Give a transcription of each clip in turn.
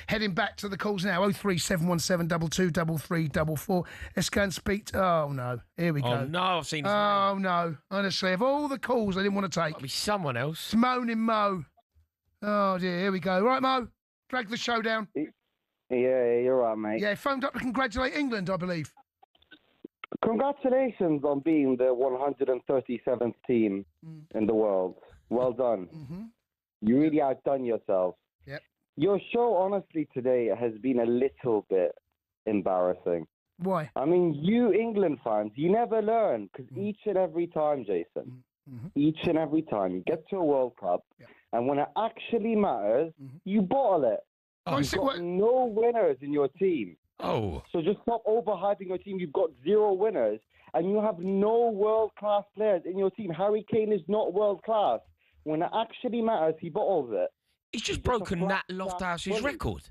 Heading back to the calls now. 03717 223344. Let's go and speak to... Oh, no. Here we go. Oh, no, I've seen his name. Oh, no. Honestly, of all the calls I didn't want to take... Might be someone else. It's Moaning Mo. Oh, dear. Here we go. Right, Mo. Drag the show down. Yeah, you're right, mate. Yeah, phoned up to congratulate England, I believe. Congratulations on being the 137th team in the world. Well done. Mm-hmm. You really outdone yourself. Yep. Your show, honestly, today has been a little bit embarrassing. Why? I mean, you England fans, you never learn, because each and every time, Jason, each and every time you get to a World Cup, and when it actually matters, you bottle it. You've got no winners in your team. Oh. So just stop overhyping your team. You've got 0 winners, and you have no world-class players in your team. Harry Kane is not world-class. When it actually matters, he bottles it. He's just broken Nat Lofthouse's record.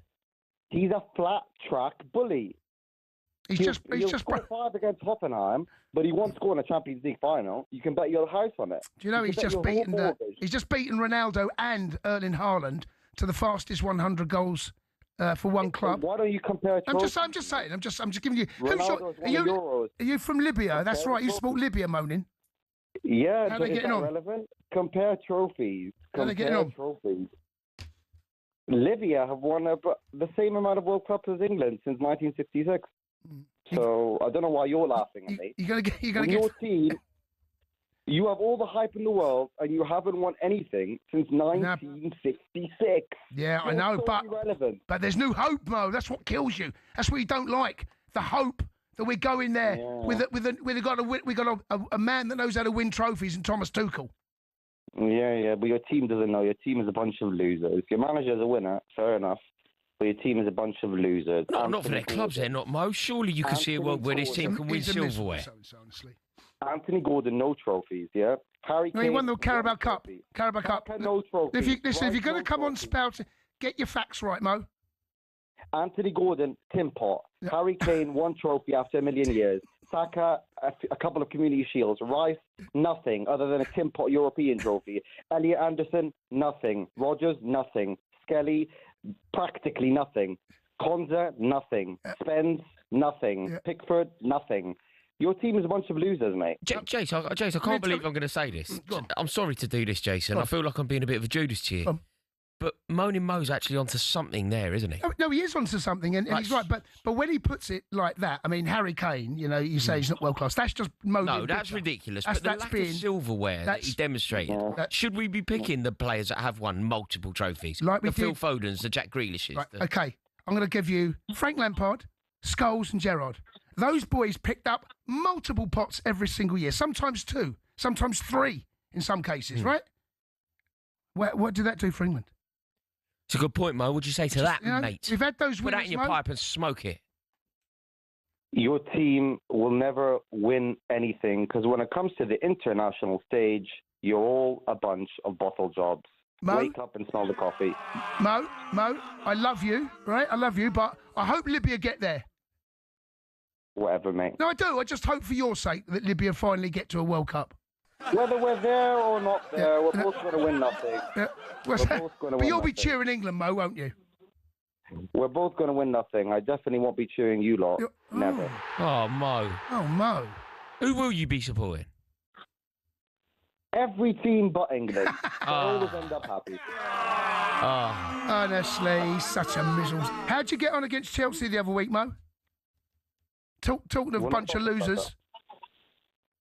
He's a flat-track bully. He'll score 5 against Hoffenheim, but he won't score in a Champions League final. You can bet your house on it. Do you know he's just beaten Ronaldo and Erling Haaland to the fastest 100 goals for one club. Why don't you compare? I'm just saying. I'm just giving you. Are you from Libya? That's right. You support Libya, Moaning. Yeah. How are they getting on? Relevant? Compare trophies. How are they getting on? Trophies. Libya have won the same amount of World Cups as England since 1966. So I don't know why you're laughing at me. You're gonna your team. You have all the hype in the world, and you haven't won anything since 1966. Yeah, I know, but there's no hope, Mo. That's what kills you. That's what you don't like. The hope that we're going there we got a man that knows how to win trophies in Thomas Tuchel. Yeah, but your team doesn't know. Your team is a bunch of losers. Your manager's a winner, fair enough. But your team is a bunch of losers. Not for their clubs, they're not, Mo. Surely you can see a world where this team can win silverware. Honestly. Anthony Gordon, no trophies, yeah? Harry Kane... he won the Carabao Cup. Carabao Cup. No trophies. If you're going to come on spouting, get your facts right, Mo. Anthony Gordon, Tim Pot. Yeah. Harry Kane, 1 trophy after a million years. Saka, a couple of community shields. Rice, nothing other than a Tim Pot European trophy. Elliot Anderson, nothing. Rodgers, nothing. Skelly, practically nothing. Konza, nothing. Spence, nothing. Yeah. Pickford, nothing. Your team is a bunch of losers, mate. Jace, I can't believe I'm going to say this. I'm sorry to do this, Jason. I feel like I'm being a bit of a Judas to you. But Moaning Mo's actually onto something there, isn't he? No, he is onto something, and he's right. But when he puts it like that, I mean, Harry Kane, you say he's not world class. That's just Mo. No, that's ridiculous. But the lack of silverware that he demonstrated. Should we be picking the players that have won multiple trophies? Like the Phil Fodens, the Jack Grealishes. Right, okay, I'm going to give you Frank Lampard, Scholes and Gerrard. Those boys picked up multiple pots every single year, sometimes 2, sometimes 3 in some cases, right? What did that do for England? It's a good point, Mo. What'd you say to that, mate? We've had those winners, put that in your pipe and smoke it. Your team will never win anything because when it comes to the international stage, you're all a bunch of bottle jobs. Mo, wake up and smell the coffee. Mo, I love you, right? I love you, but I hope Libya get there. Whatever, mate. No, I do. I just hope for your sake that Libya finally get to a World Cup. Whether we're there or not there, we're both going to win nothing. Yeah. But you'll be cheering England, Mo, won't you? We're both going to win nothing. I definitely won't be cheering you lot. Never. Oh, Mo. Oh, Mo. Who will you be supporting? Every team but England. They always end up happy. Honestly, such a miserable. How'd you get on against Chelsea the other week, Mo? Talking of a bunch of losers.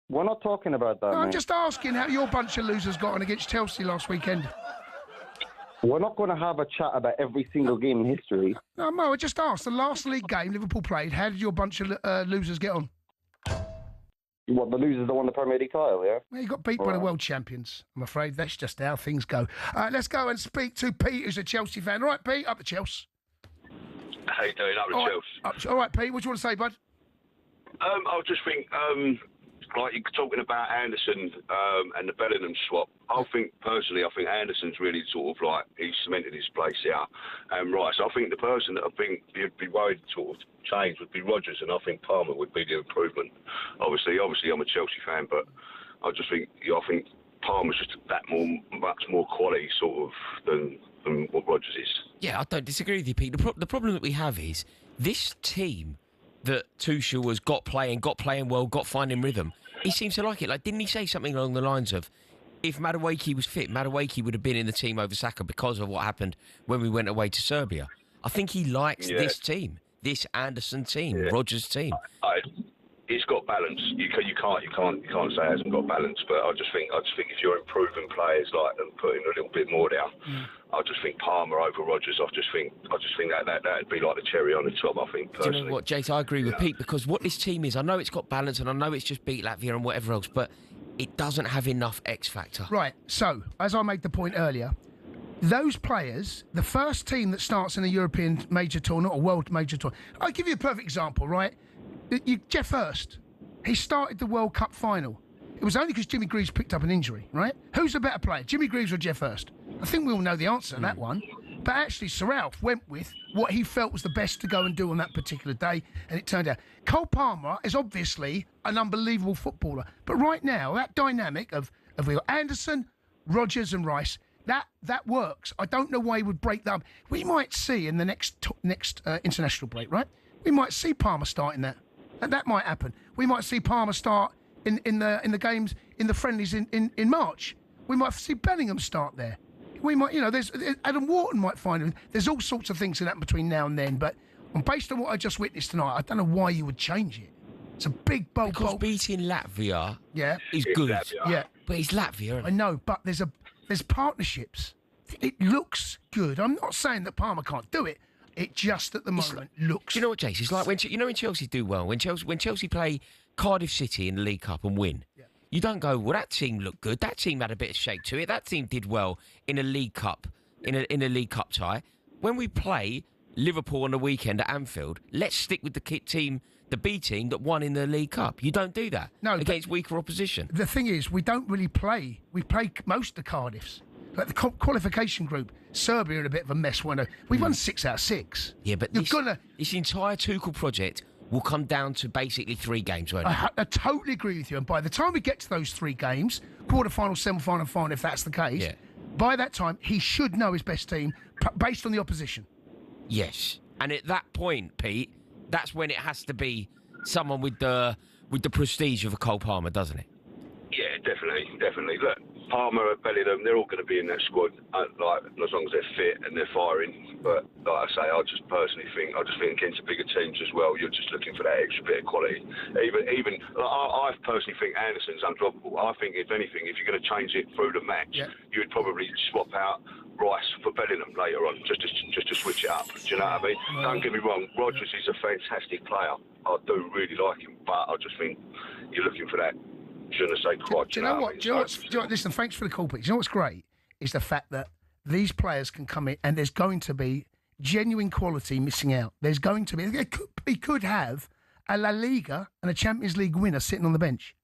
We're not talking about that, no, I'm just asking how your bunch of losers got on against Chelsea last weekend. We're not going to have a chat about every single game in history. No, Mo, I just asked. The last league game Liverpool played, how did your bunch of losers get on? What, the losers that won the Premier League title, yeah? Well, you got beat by the world champions. I'm afraid that's just how things go. Let's go and speak to Pete, who's a Chelsea fan. All right, Pete, up the Chelsea. How you doing? Up the Chelsea. All right, Pete, what do you want to say, bud? I just think, like you're talking about Anderson and the Bellingham swap. I think Anderson's really sort of like he's cemented his place here. Right, so I think the person that I think you'd be worried sort of change would be Rodgers, and I think Palmer would be the improvement. Obviously, I'm a Chelsea fan, but I think Palmer's just much more quality sort of than than what Rodgers is. Yeah, I don't disagree with you, Pete. The problem that we have is this team that Tuchel has got playing well, got finding rhythm. He seems to like it. Like, didn't he say something along the lines of, if Madueke was fit, Madueke would have been in the team over Saka because of what happened when we went away to Serbia. I think he likes this team, this Anderson team, Rodgers team. It's got balance. You can't say it hasn't got balance. But I just think if you're improving players like and putting a little bit more down, I just think Palmer over Rodgers. I just think that'd be like the cherry on the top. I think personally. Do you know what, Jace? I agree with Pete, because what this team is, I know it's got balance and I know it's just beat Latvia and whatever else, but it doesn't have enough X factor. Right. So as I made the point earlier, those players, the first team that starts in a European major tournament or world major tournament, I'll give you a perfect example, right? Jeff Hurst, he started the World Cup final. It was only because Jimmy Greaves picked up an injury, right? Who's a better player, Jimmy Greaves or Jeff Hurst? I think we all know the answer to that one. But actually, Sir Alf went with what he felt was the best to go and do on that particular day, and it turned out. Cole Palmer is obviously an unbelievable footballer. But right now, that dynamic of we got Anderson, Rodgers and Rice, that works. I don't know why he would break that up. We might see in the next international break, right? We might see Palmer starting that. That might happen. We might see Palmer start in the games, in the friendlies in March. We might see Bellingham start there. We might, there's Adam Wharton might find him. There's all sorts of things in that between now and then. But based on what I just witnessed tonight, I don't know why you would change it. It's a big bold. Because beating Latvia, is good. Latvia. Yeah, but it's Latvia. I know, but there's partnerships. It looks good. I'm not saying that Palmer can't do it. It just at the moment looks. Do you know what, Jace? It's like when Chelsea do well, when Chelsea play Cardiff City in the League Cup and win. Yeah. You don't go, well, that team looked good. That team had a bit of shape to it. That team did well in a League Cup, in a League Cup tie. When we play Liverpool on the weekend at Anfield, let's stick with the B team that won in the League Cup. You don't do that against weaker opposition. The thing is, we don't really play. We play most of the Cardiffs. Like the qualification group, Serbia are in a bit of a mess. We won 6 out of 6. Yeah, but this entire Tuchel project will come down to basically 3 games, won't it? I totally agree with you. And by the time we get to those 3 games, quarter-final, semi-final, final, if that's the case, by that time, he should know his best team based on the opposition. Yes. And at that point, Pete, that's when it has to be someone with the prestige of a Cole Palmer, doesn't it? Yeah, definitely. Look, Palmer, Bellingham, they're all going to be in that squad, as long as they're fit and they're firing. But like I say, I just think against the bigger teams as well, you're just looking for that extra bit of quality. I personally think Anderson's undroppable. I think, if anything, if you're going to change it through the match, you would probably swap out Rice for Bellingham later on, just to switch it up. Do you know what I mean? Don't get me wrong, Rodgers is a fantastic player. I do really like him, but I just think you're looking for that. Do you know what? Listen, thanks for the call, Pete. Do you know what's great is the fact that these players can come in, and there's going to be genuine quality missing out. There's going to be. He could have a La Liga and a Champions League winner sitting on the bench.